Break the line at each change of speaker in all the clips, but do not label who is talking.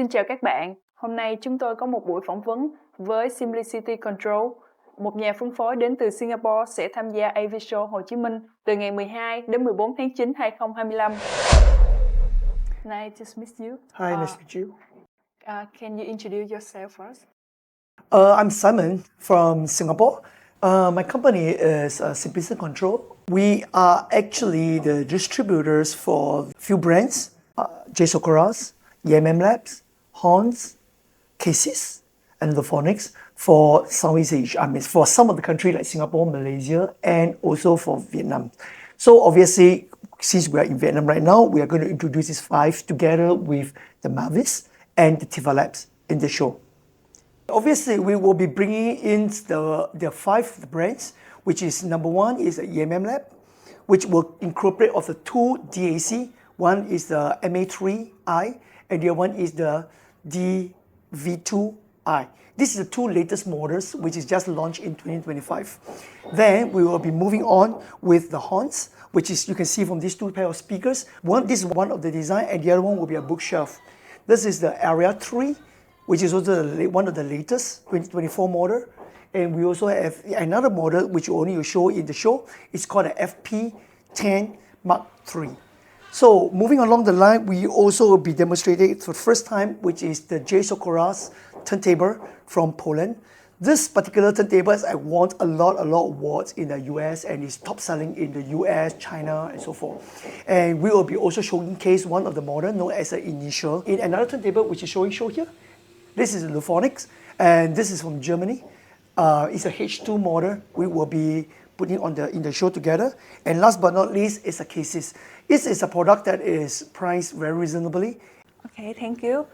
Xin chào các bạn. Hôm nay chúng tôi có một buổi phỏng vấn với Simplicity Control, một nhà phân phối đến từ Singapore sẽ tham gia AV Show Hồ Chí Minh từ ngày 12 đến 14 tháng 9, 2025. Nice to meet you.
Hi, nice to meet you.
Can you introduce yourself first?
I'm Simon from Singapore. My company is Simplicity Control. We are actually the distributors for a few brands, J.Sikora's, EMM Labs, Horns, KECES, and Luphonic for Southeast Asia. I mean, for some of the countries like Singapore, Malaysia, and also for Vietnam. So obviously, since we are in Vietnam right now, we are going to introduce these five together with the Mavis and the Tiva Labs in the show. Obviously, we will be bringing in the five brands, which is number one is the EMM Lab, which will incorporate of the two DAC. One is the MA3i, and the other one is the DV2i. This is the two latest models, which is just launched in 2025. Then we will be moving on with the Horns, which is, you can see from these two pair of speakers. This is one of the design, and the other one will be a bookshelf. This is the Area 3, which is also one of the latest 2024 model. And we also have another model, which we only show in the show. It's called the FP10 Mark III. So moving along the line, we also will be demonstrating for the first time, which is the J.Sikora's turntable from Poland. This particular turntable has won a lot of awards in the US and is top selling in the US, China, and so forth. And we will be also showcase one of the model known as the Initial in another turntable, which is showing here. This is Luphonic, and this is from Germany. It's a H2 model. We will be putting in the show together. And last but not least, it's a KECES. This is a product that is priced very reasonably.
Okay, thank you.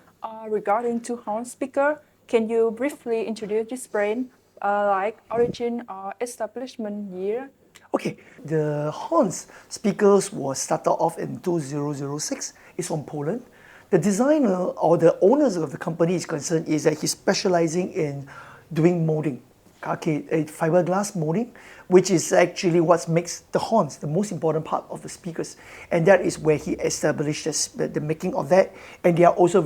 Regarding to horn speaker, can you briefly introduce this brand, like origin or establishment year?
Okay, the Horns speakers was started off in 2006. It's from Poland. The designer or the owners of the company is concerned is that he's specializing in doing molding, fiberglass molding, which is actually what makes the horns the most important part of the speakers, and that is where he established the making of that. And they are also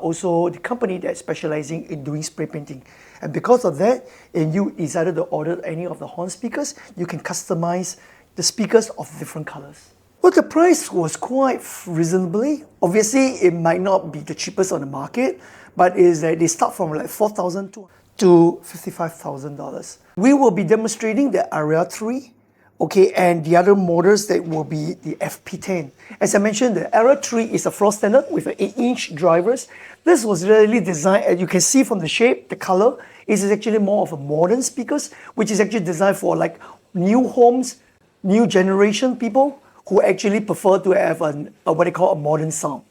also the company that's specializing in doing spray painting. And because of that, and you decided to order any of the horn speakers, you can customize the speakers of different colors. Well, the price was quite reasonably. Obviously, it might not be the cheapest on the market, but is that they start from like $4,000 to $55,000. We will be demonstrating the Area 3, okay, and the other models that will be the FP10. As I mentioned, the Area 3 is a floor standard with an 8-inch drivers. This was really designed, as you can see from the shape, the color, is actually more of a modern speakers, which is actually designed for like new homes, new generation people who actually prefer to have what they call a modern sound.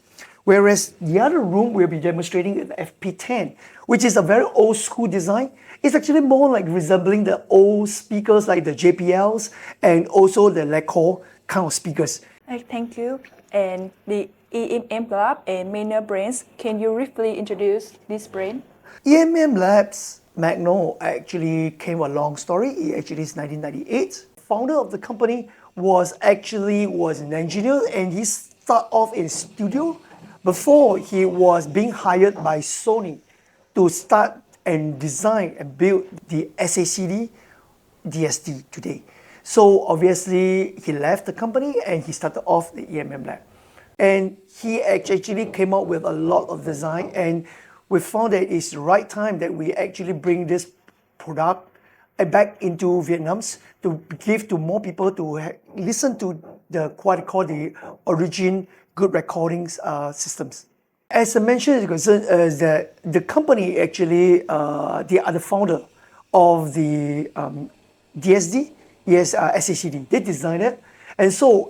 Whereas the other room we'll be demonstrating the FP10, which is a very old school design. It's actually more like resembling the old speakers like the JBLs and also the Leco kind of speakers.
Thank you. And the EMM Labs and Meitner brands, can you briefly introduce this brand?
EMM Labs, Meitner actually came a long story. It actually is 1998. Founder of the company was an engineer, and he started off in studio before he was being hired by Sony to start and design and build the SACD DSD today. So obviously he left the company and he started off the EMM Lab. And he actually came up with a lot of design, and we found that it's the right time that we actually bring this product back into Vietnam to give to more people to listen to the what I call the origin good recordings systems. As I mentioned, the company actually, they are the founder of the DSD, SACD. They designed it. And so,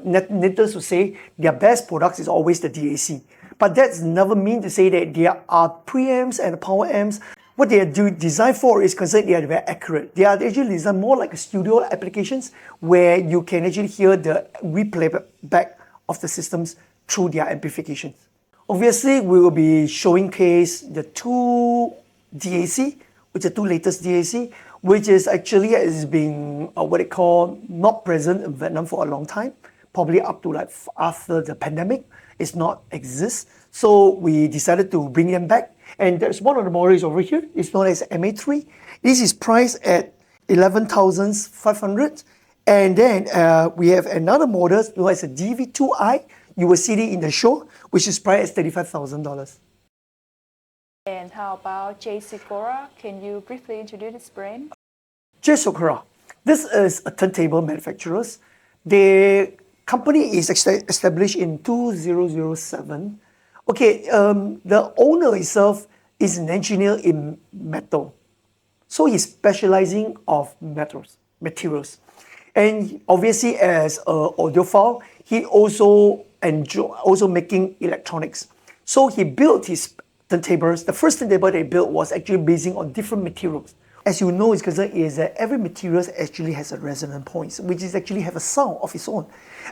needless to say, their best products is always the DAC. But that's never mean to say that there are preamps and power amps. What they are designed for is concerned they are very accurate. They are actually designed more like a studio applications where you can actually hear the replay back of the systems through their amplifications. Obviously, we will be showcase the two DAC, which are two latest DAC, which is actually has been what they call not present in Vietnam for a long time, probably up to like after the pandemic. It's not exist. So we decided to bring them back. And there's one of the models over here. It's known as MA3. This is priced at 11,500. And then we have another model known as a DV2i. You will see it in the show, which is priced at $35,000.
And how about J.Sikora? Can you briefly introduce this brand?
J.Sikora. This is a turntable manufacturer. The company is established in 2007. Okay, the owner itself is an engineer in metal. So he's specializing of materials. And obviously as an audiophile, he also making electronics. So he built his turntables. The first turntable they built was actually based on different materials. As you know, is that every material actually has a resonant point, which is actually have a sound of its own.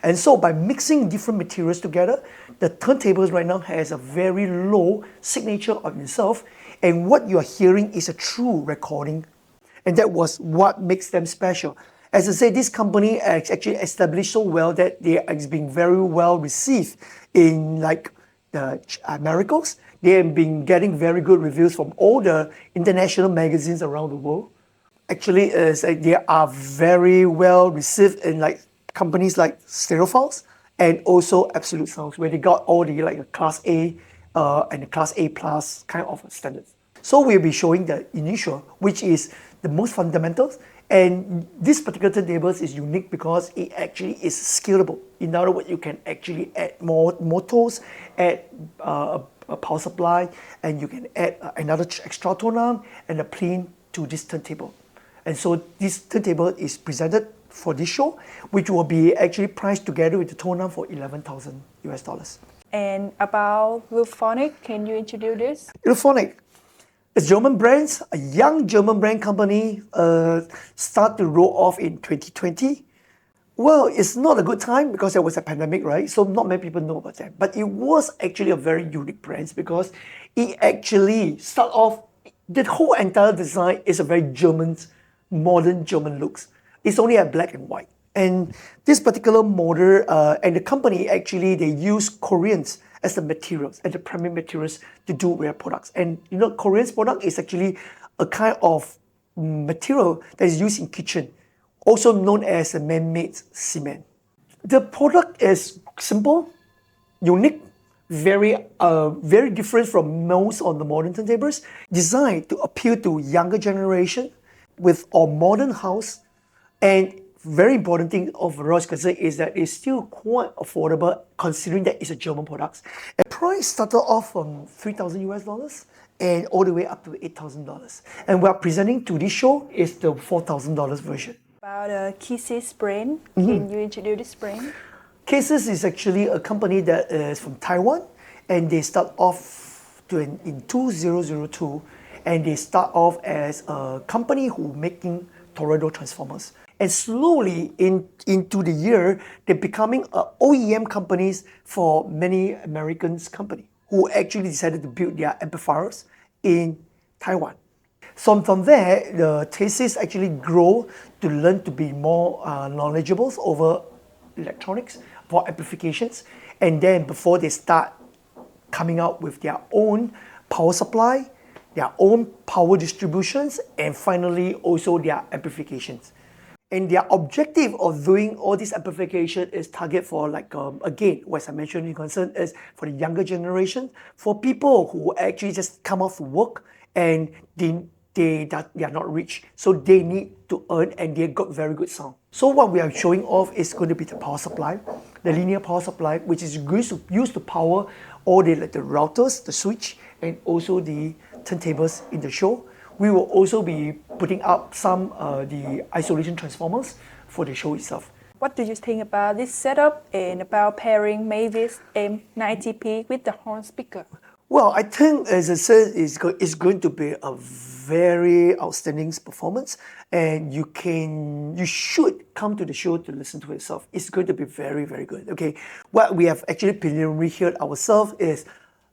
And so by mixing different materials together, the turntables right now has a very low signature of itself. And what you are hearing is a true recording. And that was what makes them special. As I say, this company is actually established so well that they are being very well received in like the Americas. They have been getting very good reviews from all the international magazines around the world. Actually, they are very well received in like companies like Stereophiles and also Absolute Sounds, where they got all the like Class A and the Class A plus kind of standards. So we'll be showing the initial, which is the most fundamentals. And this particular turntable is unique because it actually is scalable. In other words, you can actually add more motors, add a power supply, and you can add another extra tone arm and a plane to this turntable. And so this turntable is presented for this show, which will be actually priced together with the tone arm for $11,000.
And about Luphonic, can you introduce this?
Luphonic. It's German brands, a young German brand company, start to roll off in 2020. Well, it's not a good time because there was a pandemic, right? So not many people know about that. But it was actually a very unique brand because it actually start off, the whole entire design is a very German, modern German looks. It's only a black and white. And this particular model and the company actually, they use Koreans as the materials, as the primary materials to do their products. And you know, Korean's product is actually a kind of material that is used in kitchen, also known as a man-made cement. The product is simple, unique, very different from most of the modern turntables, designed to appeal to younger generation with a modern house. And very important thing overall is that it's still quite affordable considering that it's a German product. The price started off from $3,000 and all the way up to $8,000. And we are presenting to this show is the $4,000 version.
About KECES brand, can you introduce this brand?
KECES is actually a company that is from Taiwan, and they start off in 2002, and they start off as a company who making toroidal transformers. And slowly into the year, they're becoming OEM companies for many American companies who actually decided to build their amplifiers in Taiwan. So from there, the KECES actually grow to learn to be more knowledgeable over electronics for amplifications. And then before they start coming out with their own power supply, their own power distributions, and finally also their amplifications. And their objective of doing all this amplification is target for like, again, as I mentioned in concern, is for the younger generation, for people who actually just come off work and they are not rich. So they need to earn and they got very good sound. So what we are showing off is going to be the power supply, the linear power supply, which is used to power all the routers, the switch, and also the turntables in the show. We will also be putting up some the isolation transformers for the show itself.
What do you think about this setup and about pairing Mavis M90P with the horn speaker?
Well, I think, as I said, it's going to be a very outstanding performance, and you should come to the show to listen to it yourself. It's going to be very, very good. Okay, what we have actually preliminary heard ourselves is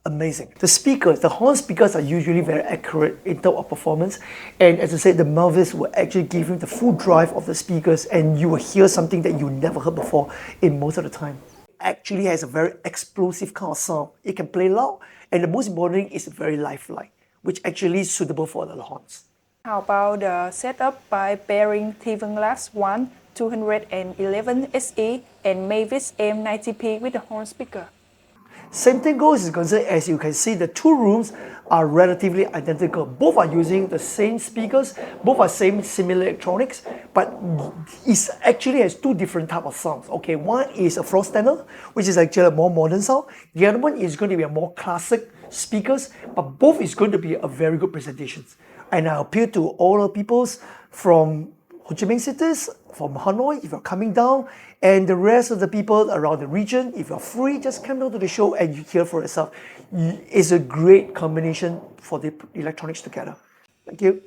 amazing. The speakers, the horn speakers are usually very accurate in terms of performance. And as I said, the Mavis will actually give you the full drive of the speakers and you will hear something that you never heard before in most of the time. actually has a very explosive kind of sound. It can play loud, and the most important thing is very lifelike, which actually is suitable for the horns.
How about the setup by pairing EMM Labs 1 211 SE and Mavis M90P with the horn speaker?
Same thing goes is concerned, as you can see, the two rooms are relatively identical. Both are using the same speakers, both are similar electronics, but it actually has two different type of sounds. Okay, one is a floor standard, which is actually a more modern sound. The other one is going to be a more classic speakers, but both is going to be a very good presentations. And I appeal to all the peoples from Ho Chi Minh cities, from Hanoi, if you're coming down, and the rest of the people around the region, if you're free, just come down to the show and you hear for yourself. It's a great combination for the electronics together. Thank you.